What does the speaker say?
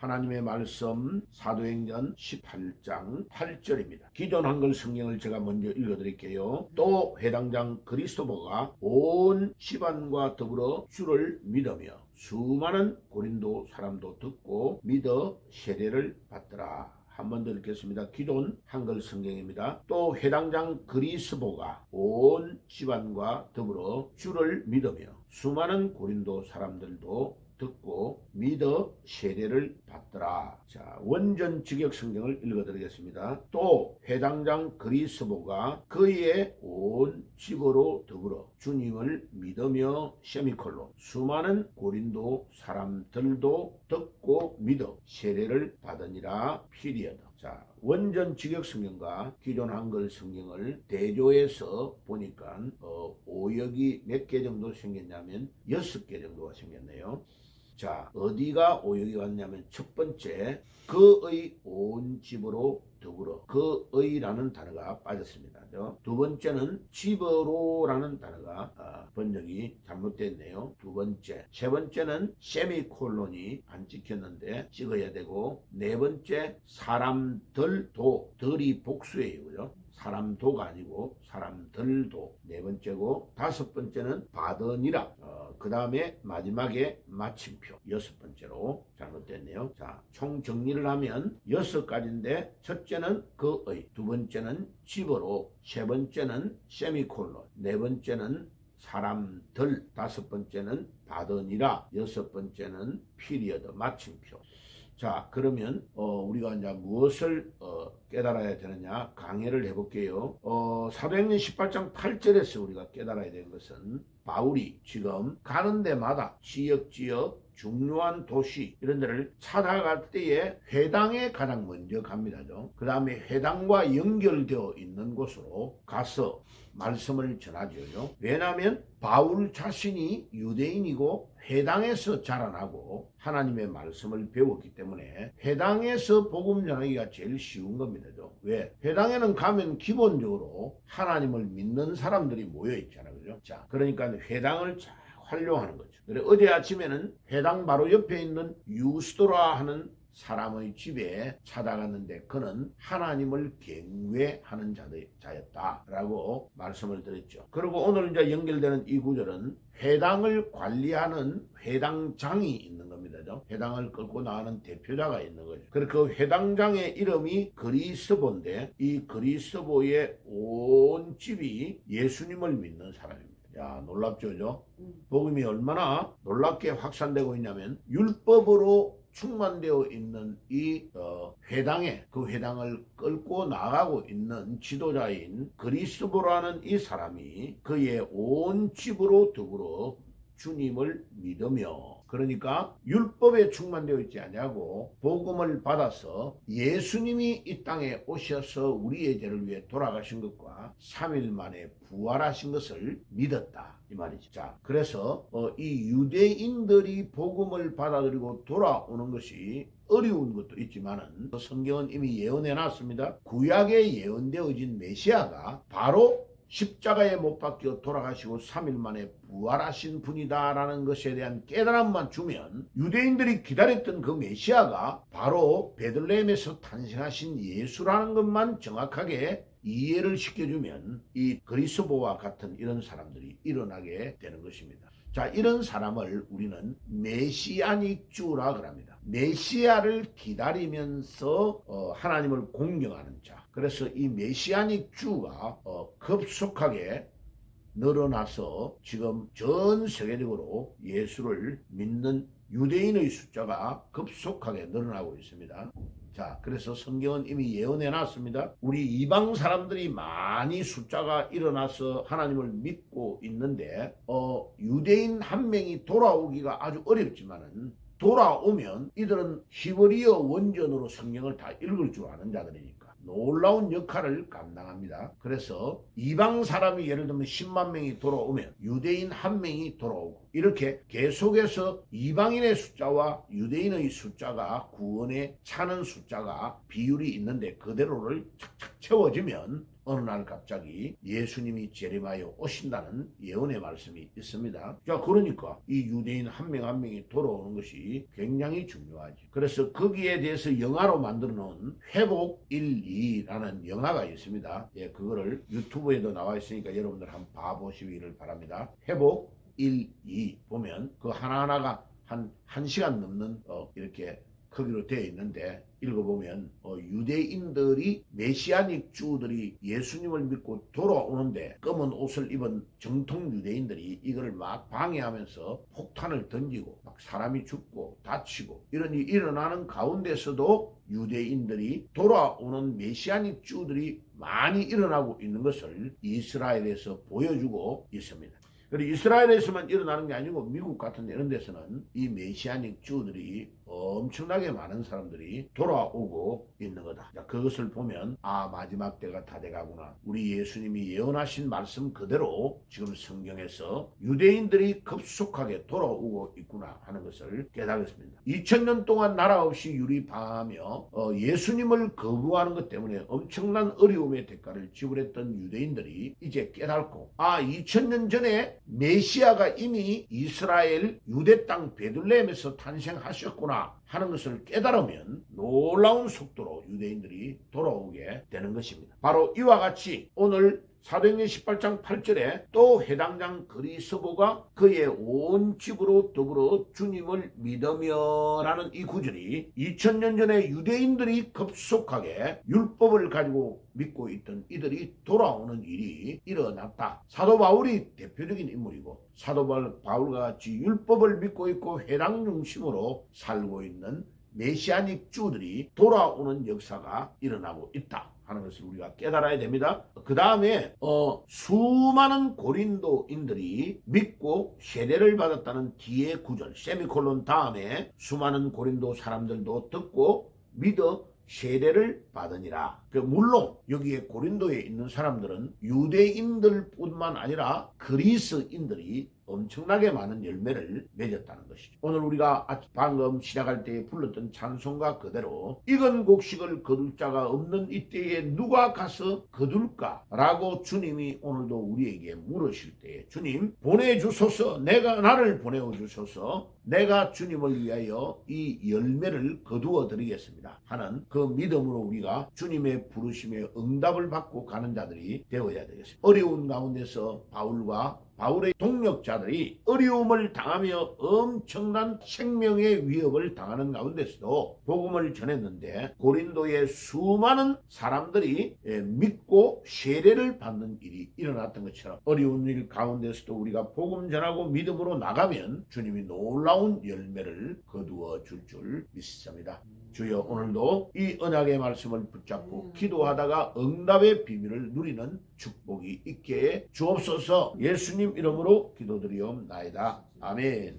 하나님의 말씀 사도행전 18장 8절입니다. 기존 한글 성경을 제가 먼저 읽어드릴게요. 또 회당장 그리스도보가 온 집안과 더불어 주를 믿으며 수많은 고린도 사람도 듣고 믿어 세례를 받더라. 한 번 더 읽겠습니다. 기존 한글 성경입니다. 또 회당장 그리스도보가 온 집안과 더불어 주를 믿으며 수많은 고린도 사람들도 듣고 믿어 세례를 받더라. 자, 원전 직역 성경을 읽어드리겠습니다. 또 회당장 그리스도가 그의 온 집으로 더불어 주님을 믿으며 세미콜론 수많은 고린도 사람들도 듣고 믿어 세례를 받으니라. 피리어드. 자, 원전 직역 성경과 기존 한글 성경을 대조해서 보니까 오역이 몇 개 정도 생겼냐면 6개 정도가 생겼네요. 자, 어디가 오역이 왔냐면 첫 번째, 그의 온 집으로 더불어 그의라는 단어가 빠졌습니다. 두 번째는 집으로라는 단어가 번역이 잘못됐네요. 두 번째, 세 번째는 세미콜론이 안 찍혔는데 찍어야 되고, 네 번째 사람들도, 덜이 복수예요. 그죠? 사람도가 아니고 사람들도 네 번째고, 다섯 번째는 받으니라. 그 다음에 마지막에 마침표 여섯 번째로 잘못됐네요. 자, 총 정리를 하면 6가지인데 첫째는 그의, 두 번째는 집으로, 세 번째는 세미콜론, 네 번째는 사람들, 다섯 번째는 받으니라, 여섯 번째는 피리어드 마침표. 자, 그러면 우리가 이제 무엇을 깨달아야 되느냐 강해를 해볼게요. 사도행전 18장 8절에서 우리가 깨달아야 되는 것은, 바울이 지금 가는 데마다 지역 중요한 도시 이런 데를 찾아갈 때에 회당에 가장 먼저 갑니다. 그 다음에 회당과 연결되어 있는 곳으로 가서 말씀을 전하죠. 왜냐하면 바울 자신이 유대인이고 회당에서 자라나고 하나님의 말씀을 배웠기 때문에 회당에서 복음 전하기가 제일 쉬운 겁니다. 왜? 회당에는 가면 기본적으로 하나님을 믿는 사람들이 모여 있잖아요. 그죠? 자, 그러니까 회당을 잘 활용하는 거죠. 그래, 어제 아침에는 회당 바로 옆에 있는 유스도라 하는 사람의 집에 찾아갔는데 그는 하나님을 경외하는 자였다라고 말씀을 드렸죠. 그리고 오늘 이제 연결되는 이 구절은 회당을 관리하는 회당장이 있는 겁니다. 회당을 끌고 나가는 대표자가 있는 거죠. 그리고 그 회당장의 이름이 그리스도인데, 이 그리스도의 온 집이 예수님을 믿는 사람입니다. 야, 놀랍죠, 그죠? 복음이 얼마나 놀랍게 확산되고 있냐면, 율법으로 충만되어 있는 이 회당에, 그 회당을 끌고 나가고 있는 지도자인 그리스도라는 이 사람이 그의 온 집으로 더불어 주님을 믿으며, 그러니까 율법에 충만되어 있지 아니하고 복음을 받아서 예수님이 이 땅에 오셔서 우리의 죄를 위해 돌아가신 것과 3일 만에 부활하신 것을 믿었다, 이 말이죠. 자, 그래서 이 유대인들이 복음을 받아들이고 돌아오는 것이 어려운 것도 있지만은 성경은 이미 예언해 놨습니다. 구약에 예언되어진 메시아가 바로 십자가에 못 박혀 돌아가시고 3일 만에 부활하신 분이다라는 것에 대한 깨달음만 주면, 유대인들이 기다렸던 그 메시아가 바로 베들레헴에서 탄생하신 예수라는 것만 정확하게 이해를 시켜주면 이 그리스도와 같은 이런 사람들이 일어나게 되는 것입니다. 자, 이런 사람을 우리는 메시아닉 주라 그럽니다. 메시아를 기다리면서 하나님을 공경하는 자. 그래서 이 메시아닉 주가 급속하게 늘어나서 지금 전 세계적으로 예수를 믿는 유대인의 숫자가 급속하게 늘어나고 있습니다. 자, 그래서 성경은 이미 예언해 놨습니다. 우리 이방 사람들이 많이 숫자가 일어나서 하나님을 믿고 있는데 유대인 한 명이 돌아오기가 아주 어렵지만은, 돌아오면 이들은 히브리어 원전으로 성경을 다 읽을 줄 아는 자들이니까 놀라운 역할을 감당합니다. 그래서 이방 사람이 예를 들면 10만 명이 돌아오면 유대인 한 명이 돌아오고, 이렇게 계속해서 이방인의 숫자와 유대인의 숫자가 구원에 차는 숫자가 비율이 있는데 그대로를 착착 채워지면 어느 날 갑자기 예수님이 재림하여 오신다는 예언의 말씀이 있습니다. 자, 그러니까 이 유대인 한 명 한 명이 돌아오는 것이 굉장히 중요하죠. 그래서 거기에 대해서 영화로 만들어 놓은 회복 1, 2라는 영화가 있습니다. 예, 그거를 유튜브에도 나와 있으니까 여러분들 한번 봐보시기를 바랍니다. 회복 1, 2 보면 그 하나하나가 한 1시간 넘는 이렇게 크기로 되어 있는데 읽어보면 유대인들이 메시아닉 주들이 예수님을 믿고 돌아오는데 검은 옷을 입은 정통 유대인들이 이걸 막 방해하면서 폭탄을 던지고 막 사람이 죽고 다치고 이런 일이 일어나는 가운데서도 유대인들이 돌아오는 메시아닉 주들이 많이 일어나고 있는 것을 이스라엘에서 보여주고 있습니다. 그리고 이스라엘에서만 일어나는 게 아니고 미국 같은 이런 데서는 이 메시아닉 주들이 엄청나게 많은 사람들이 돌아오고 있는 거다. 자, 그것을 보면 마지막 때가 다 돼가구나. 우리 예수님이 예언하신 말씀 그대로 지금 성경에서 유대인들이 급속하게 돌아오고 있구나 하는 것을 깨달았습니다. 2000년 동안 나라 없이 유리방하며 예수님을 거부하는 것 때문에 엄청난 어려움의 대가를 지불했던 유대인들이 이제 깨닫고 2000년 전에 메시아가 이미 이스라엘 유대 땅 베들레헴에서 탄생하셨구나 하는 것을 깨달으면 놀라운 속도로 유대인들이 돌아오게 되는 것입니다. 바로 이와 같이 오늘 사도행전 18장 8절에 또 회당장 그리스도가 그의 온 집으로 더불어 주님을 믿으며 라는 이 구절이 2000년 전에 유대인들이 급속하게 율법을 가지고 믿고 있던 이들이 돌아오는 일이 일어났다. 사도 바울이 대표적인 인물이고 사도 바울과 같이 율법을 믿고 있고 회당 중심으로 살고 있는 메시아닉 주들이 돌아오는 역사가 일어나고 있다 하는 것을 우리가 깨달아야 됩니다. 그 다음에 수많은 고린도인들이 믿고 세례를 받았다는 뒤에 구절 세미콜론 다음에 수많은 고린도 사람들도 듣고 믿어 세례를 받으니라. 물론 여기에 고린도에 있는 사람들은 유대인들뿐만 아니라 그리스인들이 엄청나게 많은 열매를 맺었다는 것이죠. 오늘 우리가 방금 시작할 때 불렀던 찬송가 그대로 익은 곡식을 거둘 자가 없는 이때에 누가 가서 거둘까? 라고 주님이 오늘도 우리에게 물으실 때에 주님 보내주소서, 나를 보내주소서, 내가 주님을 위하여 이 열매를 거두어 드리겠습니다 하는 그 믿음으로 우리가 주님의 부르심에 응답을 받고 가는 자들이 되어야 되겠습니다. 어려운 가운데서 바울의 동력자들이 어려움을 당하며 엄청난 생명의 위협을 당하는 가운데서도 복음을 전했는데 고린도의 수많은 사람들이 믿고 세례를 받는 일이 일어났던 것처럼 어려운 일 가운데서도 우리가 복음 전하고 믿음으로 나가면 주님이 놀라운 열매를 거두어 줄 믿습니다. 주여 오늘도 이 언약의 말씀을 붙잡고 기도하다가 응답의 비밀을 누리는 축복이 있게 주옵소서. 예수님 이름으로 기도드리옵나이다. 아멘.